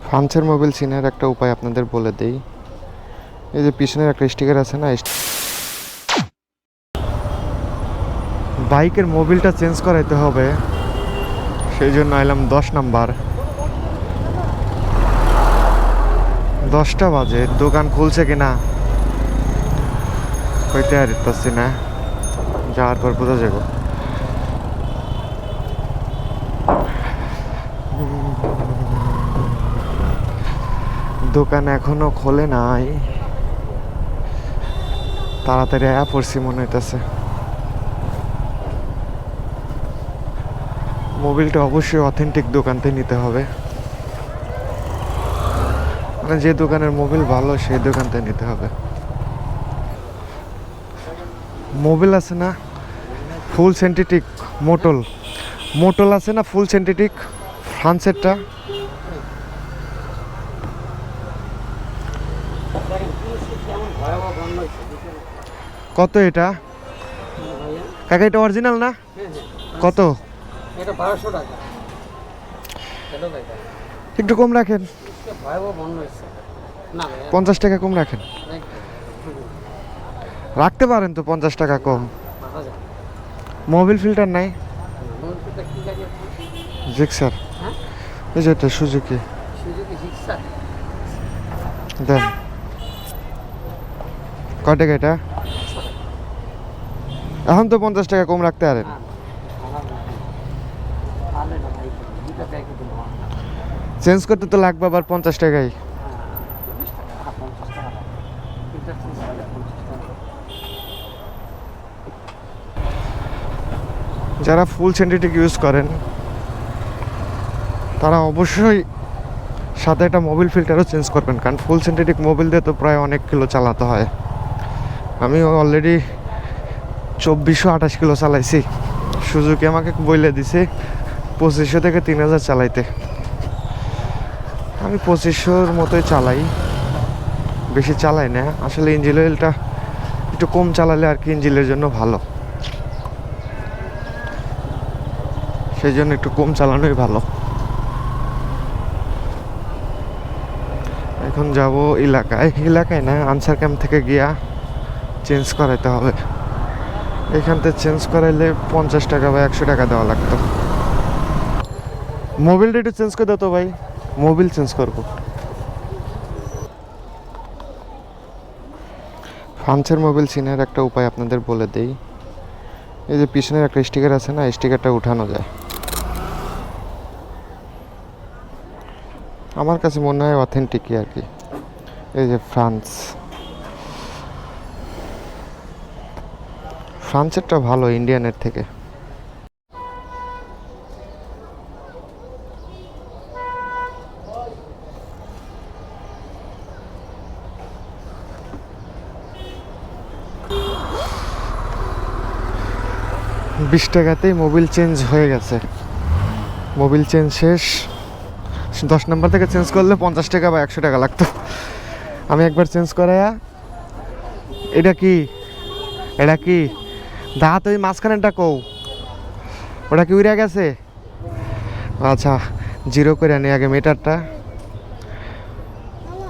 ফ্রান্সের মোবিল চিনার একটা উপায় আপনাদের বলে দেই। এই যে পিছনের একটা স্টিকার আছে না, বাইকের মোবিলটা চেঞ্জ করাইতে হবে, সেই জন্য এলাম 10 নাম্বার। 10টা বাজে, দোকান খুলছে কিনা কইতে আর পারছি না, যাওয়ার পর বোঝা যাবে। দোকান এখনো খোলে নাই, তাড়াতাড়ি আয়া পড়ছি মনে হইতেছে। মোবিলটা অবশ্যই অথেন্টিক দোকান থেকে নিতে হবে, মানে যে দোকানের মোবিল ভালো সেই দোকান থেকে নিতে হবে। মোবিল আছে না ফুল সিনথেটিক, মোটল আছে না ফুল সিনথেটিক ফ্রান্সেরটা, কত এটা কাকা? এটা অরিজিনাল না? কত? এটা 1200 টাকা। একটু কম রাখেন, ভয়াবহ বন্ধ হয়েছে। না ভাই 50 টাকা কম রাখেন। রাখতে পারেন তো 50 টাকা কম। মোবিল ফিল্টার নাই? জিক্সার, এই যে এটা সুজুকি দেন। কয় টাকা এটা? এখন তো 50 টাকা কম রাখতে পারেন। চেঞ্জ করতে তো লাগবে আবার 50 টাকাই। যারা ফুল সিনথেটিক ইউজ করেন তারা অবশ্যই সাথে একটা মোবিল ফিল্টারও চেঞ্জ করবেন, কারণ ফুল সিনথেটিক মোবিল দিয়ে তো প্রায় অনেক কিলো চালাতে হয়। আমি অলরেডি 2428 কিলো চালাইছি। সুজুকি আমাকে বলে দিছে 2500 থেকে 3000 চালাইতে। আমি 2500-র মতোই চালাই, বেশি চালাই না আসলে। ইঞ্জিন অয়েলটা একটু কম চালালে আর কি ইঞ্জিনের জন্য ভালো, সেই জন্য একটু কম চালানোই ভালো। এখন যাব এলাকায় না, আনসার ক্যাম্প থেকে গিয়া চেঞ্জ করাইতে হবে। এখান থেকে চেঞ্জ করাইলে 50 টাকা বা 100 টাকা দেওয়া লাগতো। মোবিলটা একটু চেঞ্জ করে দাও তো ভাই, মোবিল চেঞ্জ করবো। ফ্রান্সের মোবিল চিনার একটা উপায় আপনাদের বলে দেই। এই যে পিছনের একটা স্টিকার আছে না, স্টিকারটা উঠানো যায়। আমার কাছে মনে হয় অথেন্টিকই আর কি। এই যে ফ্রান্সেরটা ভালো ইন্ডিয়ানের থেকে। বিশ টাকাতেই মোবিল চেঞ্জ হয়ে গেছে। মোবিল চেঞ্জ শেষ। 10 নাম্বার থেকে চেঞ্জ করলে 50 টাকা বা 100 টাকা লাগতো। আমি একবার চেঞ্জ করাইয়া, এটা কি দাঁত ওই মাঝখানেটা কও, ওটা কি উড়ে গেছে? আচ্ছা, জিরো করে আনি আগে মিটারটা,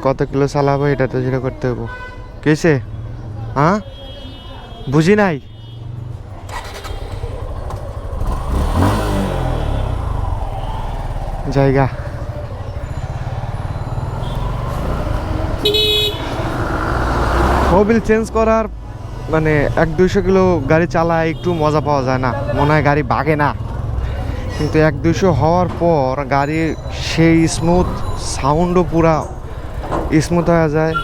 কত কিলো চালাবো এটা তো জিরো করতে হবো। কেছে হ্যাঁ বুঝি নাই। জায়গা মোবিল চেঞ্জ করার মানে 100-200 কিলো গাড়ি চালায় একটু মজা পাওয়া যায় না, মনে হয় গাড়ি ভাগে না। কিন্তু 100-200 হওয়ার পর গাড়ি সেই স্মুথ, সাউন্ডও পুরা স্মুথ হয়ে যায়।